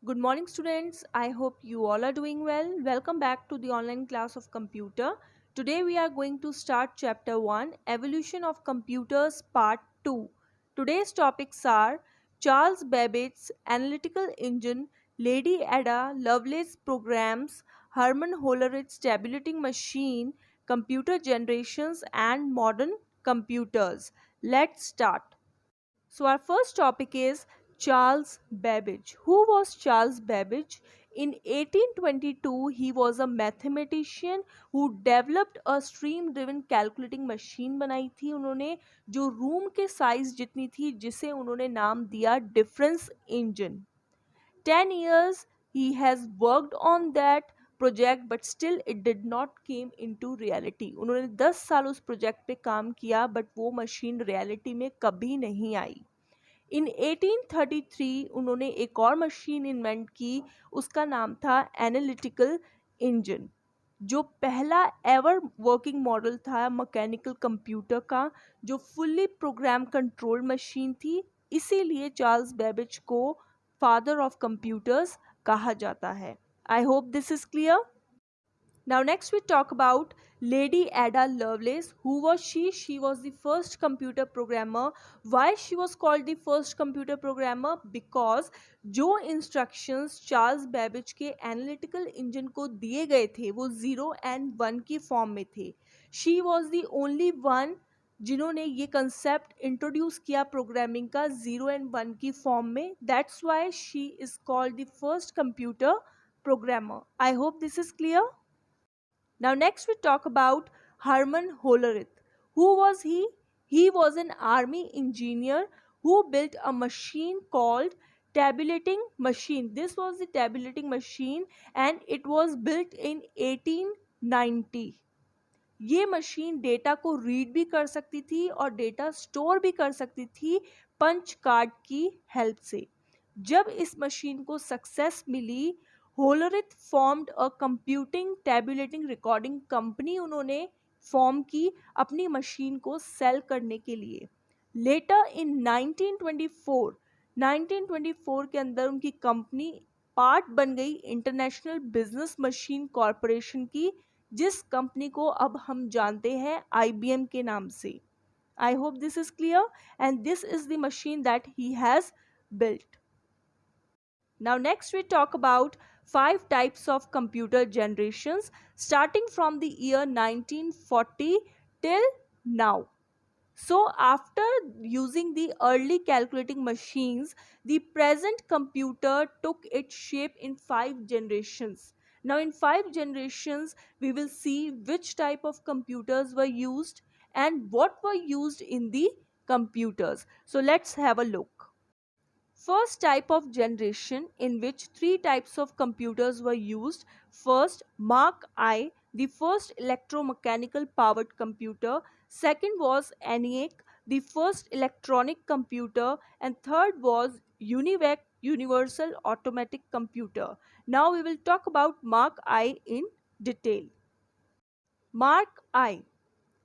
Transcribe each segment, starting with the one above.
Good morning, students. I hope you all are doing well. Welcome back to the online class of computer. Today we are going to start chapter 1, Evolution of Computers Part 2. Today's topics are Charles Babbage's Analytical Engine, Lady Ada Lovelace Programs, Herman Hollerith's Tabulating Machine, Computer Generations and Modern Computers. Let's start. So our first topic is Charles Babbage. Who was Charles Babbage? In 1822, he was a mathematician who developed a stream driven calculating machine बनाई थी उन्होंने जो room के size जितनी थी जिसे उन्होंने नाम दिया difference engine. 10 years he has worked on that project but still it did not came into reality. उन्होंने 10 साल उस प्रोजेक्ट पे काम किया बट वो मशीन रियलिटी में कभी नहीं आई. इन 1833 उन्होंने एक और मशीन इन्वेंट की, उसका नाम था एनालिटिकल इंजन, जो पहला एवर वर्किंग मॉडल था मैकेनिकल कंप्यूटर का, जो फुल्ली प्रोग्राम कंट्रोल मशीन थी. इसीलिए चार्ल्स बेबेज को फादर ऑफ कंप्यूटर्स कहा जाता है. आई hope this is clear. Now next we talk about Lady Ada Lovelace. Who was she? She was the first computer programmer. Why she was called the first computer programmer? Because जो instructions Charles Babbage के analytical engine को दिए गए थे वो 0 and 1 की form में थे. She was the only one जिन्होंने ये concept introduce किया programming का 0 and 1 की form में. That's why she is called the first computer programmer. I hope this is clear. Now next we talk about Herman Hollerith. Who was he? He was an army engineer who built a machine called tabulating machine. This was the tabulating machine and it was built in 1890. ये machine data को read भी कर सकती थी और data store भी कर सकती थी पंच कार्ड की हेल्प से. जब इस मशीन को सक्सेस मिली, Hollerith formed a computing tabulating recording company उन्होंने फॉर्म की अपनी मशीन को सेल करने के लिए. लेटर इन 1924 के अंदर उनकी कंपनी पार्ट बन गई इंटरनेशनल बिजनेस मशीन कॉरपोरेशन की, जिस कंपनी को अब हम जानते हैं IBM के नाम से. आई hope this is clear and this is the machine that he has built. Now next we talk about 5 types of computer generations starting from the year 1940 till now. So after using the early calculating machines, the present computer took its shape in 5 generations. Now in 5 generations we will see which type of computers were used and what were used in the computers. So let's have a look. First type of generation in which 3 types of computers were used. First, Mark I, the first electromechanical powered computer. Second was ENIAC, the first electronic computer. And third was UNIVAC, universal automatic computer. Now we will talk about Mark I in detail. Mark I.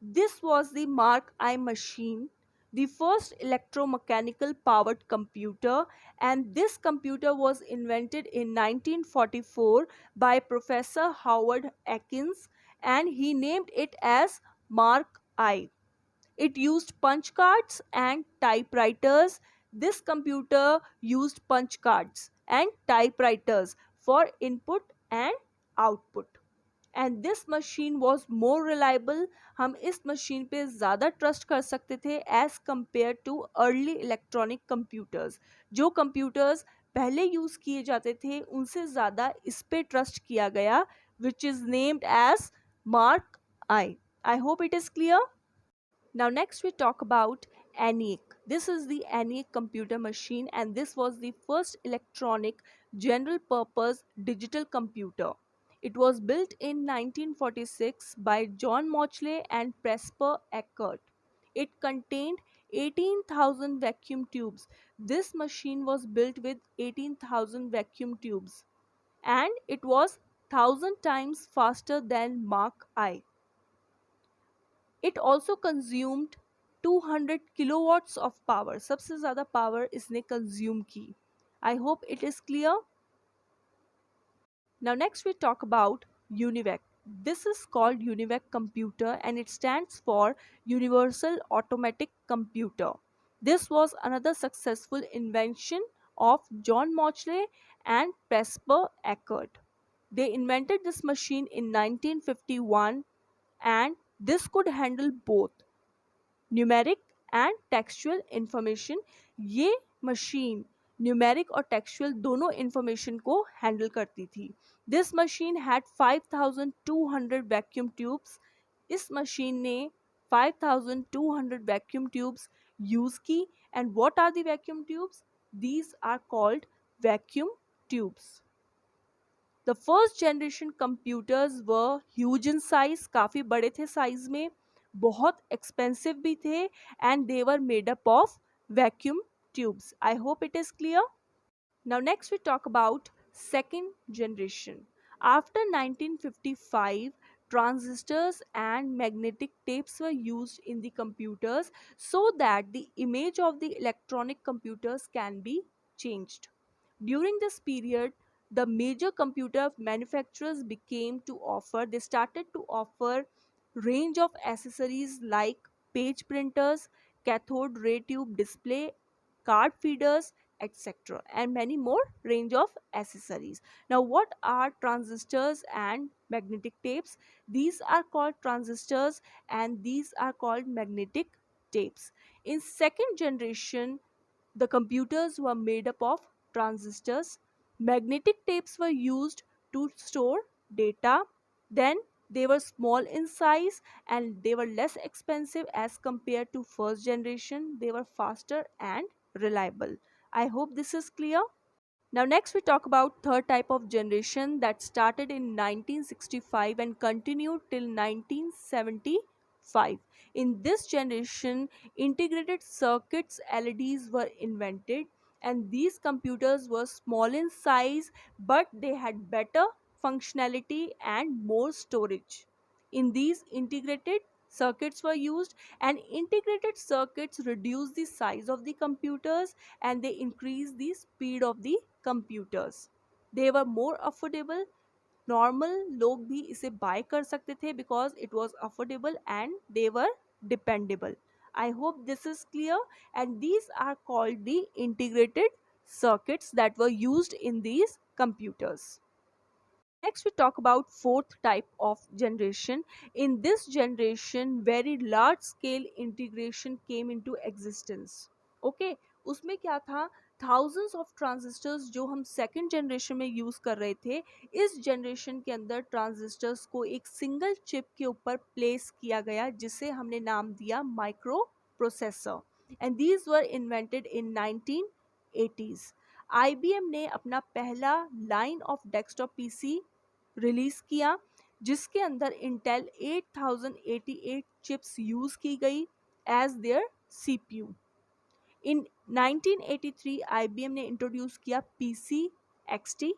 This was the Mark I machine, the first electromechanical powered computer, and this computer was invented in 1944 by Professor Howard Atkins and he named it as Mark I. It used punch cards and typewriters. This computer used punch cards and typewriters for input and output. And this machine was more reliable. हम इस machine पे ज़्यादा trust कर सकते थे as compare to early electronic computers. जो computers पहले use किए जाते थे उनसे ज़्यादा इस पे ट्रस्ट किया गया, which is named as Mark I. I hope it is clear. Now next we talk about ENIAC. This is the ENIAC computer machine and this was the first electronic general purpose digital computer. It was built in 1946 by John Mauchly and Presper Eckert. It contained 18,000 vacuum tubes. This machine was built with 18,000 vacuum tubes and it was 1,000 times faster than Mark I. It also consumed 200 kilowatts of power. सबसे ज़्यादा power इसने consume की. I hope it is clear. Now next we talk about UNIVAC. This is called UNIVAC computer and it stands for Universal Automatic Computer. This was another successful invention of John Mauchly and Presper Eckert. They invented this machine in 1951 and this could handle both numeric and textual information. ये machine numeric और textual दोनों information को handle करती थी. This machine had 5200 vacuum tubes. इस मशीन ने 5200 vacuum tubes use की. And what are the vacuum tubes? These are called vacuum tubes. The first generation computers were huge in size. काफ़ी बड़े थे साइज में, बहुत एक्सपेंसिव भी थे and they were made up of vacuum tubes. I hope it is clear. Now next we talk about second generation. After 1955, transistors and magnetic tapes were used in the computers so that the image of the electronic computers can be changed. During this period, the major computer manufacturers they started to offer range of accessories like page printers, cathode ray tube display, card feeders, etc. and many more range of accessories. Now what are transistors and magnetic tapes? These are called transistors and these are called magnetic tapes. In second generation, the computers were made up of transistors. Magnetic tapes were used to store data. Then they were small in size and they were less expensive as compared to first generation. They were faster and reliable. I hope this is clear. Now next we talk about third type of generation that started in 1965 and continued till 1975. In this generation, integrated circuits LEDs were invented and these computers were small in size but they had better functionality and more storage. In these integrated circuits were used and integrated circuits reduce the size of the computers and they increase the speed of the computers. They were more affordable. Normal लोग भी इसे buy कर सकते थे because it was affordable and they were dependable. I hope this is clear and these are called the integrated circuits that were used in these computers. Next, we talk about fourth type of generation. In this generation, very large scale integration came into existence. Okay, उसमें क्या था? Thousands of transistors जो हम second generation में use कर रहे थे, इस generation के अंदर transistors को एक single chip के ऊपर place किया गया जिसे हमने नाम दिया microprocessor. And these were invented in 1980s. IBM ने अपना पहला line of desktop PC release किया जिसके अंदर इंटेल 8088 चिप्स यूज की गई as their CPU. In 1983 IBM ने इंट्रोड्यूस किया PC XT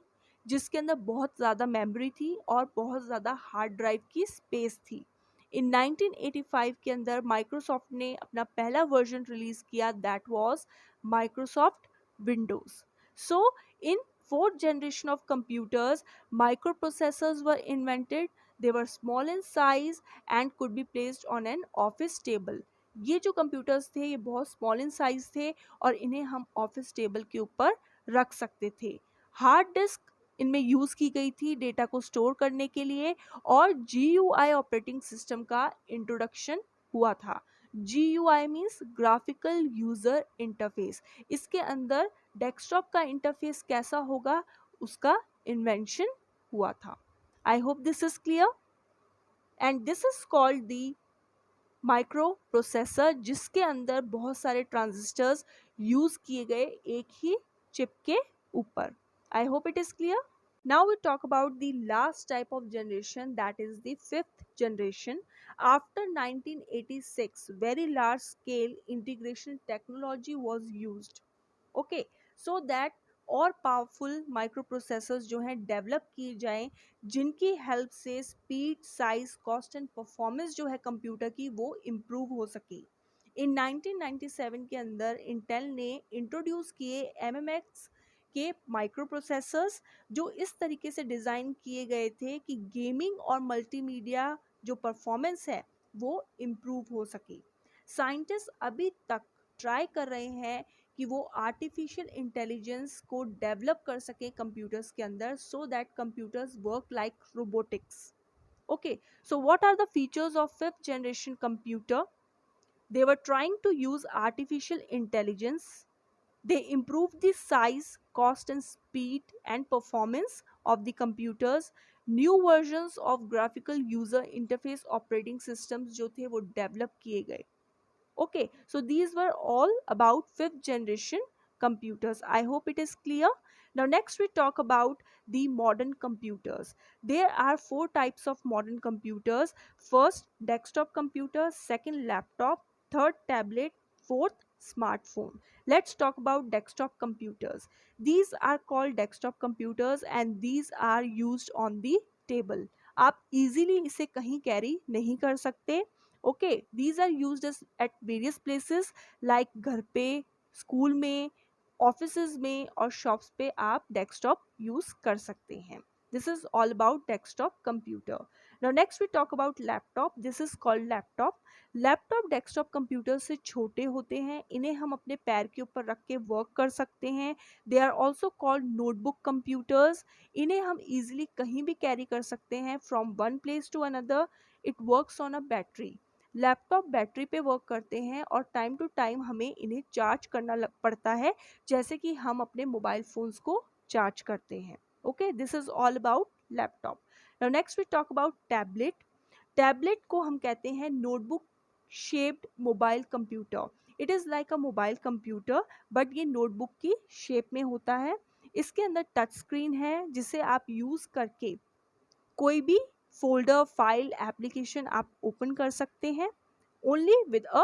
जिसके अंदर बहुत ज़्यादा मेमोरी थी और बहुत ज़्यादा हार्ड ड्राइव की स्पेस थी. इन 1985 के अंदर माइक्रोसॉफ्ट ने अपना पहला वर्जन रिलीज किया that was Microsoft Windows. So in fourth generation of computers, microprocessors were invented. They were small in size and could be placed on an office table. ये जो computers थे ये बहुत small in size थे और इन्हें हम office table के ऊपर रख सकते थे. Hard disk इनमें यूज़ की गई थी डेटा को स्टोर करने के लिए और GUI ऑपरेटिंग सिस्टम का इंट्रोडक्शन हुआ था. GUI means graphical user interface. इसके अंदर डेस्कटॉप का इंटरफेस कैसा होगा उसका इन्वेंशन हुआ था. आई hope this is clear and this is called the micro processor जिसके अंदर बहुत सारे ट्रांजिस्टर्स यूज किए गए एक ही चिप के ऊपर. आई hope it is clear. Now we talk about the last type of generation, that is the fifth generation. After 1986, very large scale integration technology was used. Okay, so that और powerful microprocessors जो हैं develop किए जाएं जिनकी help से speed, size, cost and performance जो है computer की वो इम्प्रूव हो सके. इन 1997 के अंदर इंटेल ने इंट्रोड्यूस किए MMX के माइक्रो प्रोसेसर्स जो इस तरीके से डिज़ाइन किए गए थे कि गेमिंग और मल्टीमीडिया जो परफॉर्मेंस है वो इम्प्रूव हो सके। साइंटिस्ट अभी तक ट्राई कर रहे हैं कि वो आर्टिफिशियल इंटेलिजेंस को डेवलप कर सके कंप्यूटर्स के अंदर so that computers work like robotics. Okay, so what are the features of fifth generation computer? They were trying to use artificial intelligence. They improved the size, cost and speed and performance of the computers. New versions of graphical user interface operating systems जो थे वो develop किए गए। Okay, so these were all about fifth generation computers. I hope it is clear. Now next we talk about the modern computers. There are four types of modern computers. First, desktop computer, second, laptop, third, tablet, fourth, smartphone. Let's talk about desktop computers. These are called desktop computers and these are used on the table. आप easily इसे कहीं carry नहीं कर सकते. Okay, these are used as at various places like घर पे, school में, offices में और शॉप्स पे आप डेस्कटॉप यूज कर सकते हैं. This is all about desktop computer. Now next we talk about laptop. This is called laptop. Laptop desktop computer से छोटे होते हैं. इन्हें हम अपने पैर के ऊपर रख के वर्क कर सकते हैं. They are also called notebook computers. इन्हें हम इजीली कहीं भी कैरी कर सकते हैं from one place to another. It works on a battery. Laptop battery पे वर्क करते हैं और टाइम टू टाइम हमें इन्हें चार्ज करना पड़ता है जैसे कि हम अपने मोबाइल फ़ोन्स को चार्ज करते हैं. Okay, this is all about laptop. Now next we talk about tablet. Tablet को हम कहते हैं notebook shaped mobile computer. It is like a mobile computer but ये नोटबुक की शेप में होता है. इसके अंदर टच स्क्रीन है जिसे आप यूज़ करके कोई भी फोल्डर, फाइल, एप्लीकेशन आप ओपन कर सकते हैं only with a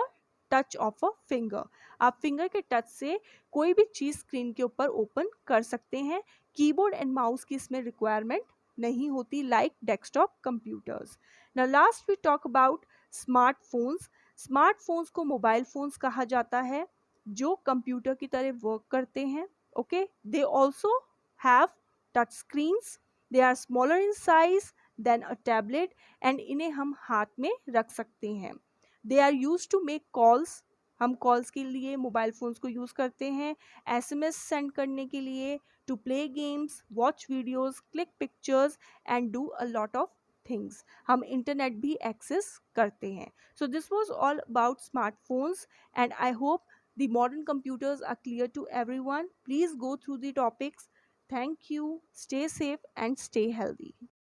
touch of a finger. आप फिंगर के टच से कोई भी चीज़ स्क्रीन के ऊपर ओपन कर सकते हैं. कीबोर्ड एंड माउस की इसमें रिक्वायरमेंट नहीं होती like desktop computers. Now last we talk about smartphones. Smartphones को मोबाइल फोन्स कहा जाता है जो कंप्यूटर की तरह वर्क करते हैं. Okay, they also have touch screens. They are smaller in size than a tablet and इन्हें हम हाथ में रख सकते हैं. They are use to make calls. हम कॉल्स के लिए मोबाइल फ़ोन्स को यूज़ करते हैं. एसएमएस सेंड करने के लिए, to play games, watch videos, click pictures and do a lot of things. हम इंटरनेट भी एक्सेस करते हैं. So this was all about smartphones and I hope the modern computers are clear to everyone. Please go through the topics. Thank you. Stay safe and stay healthy.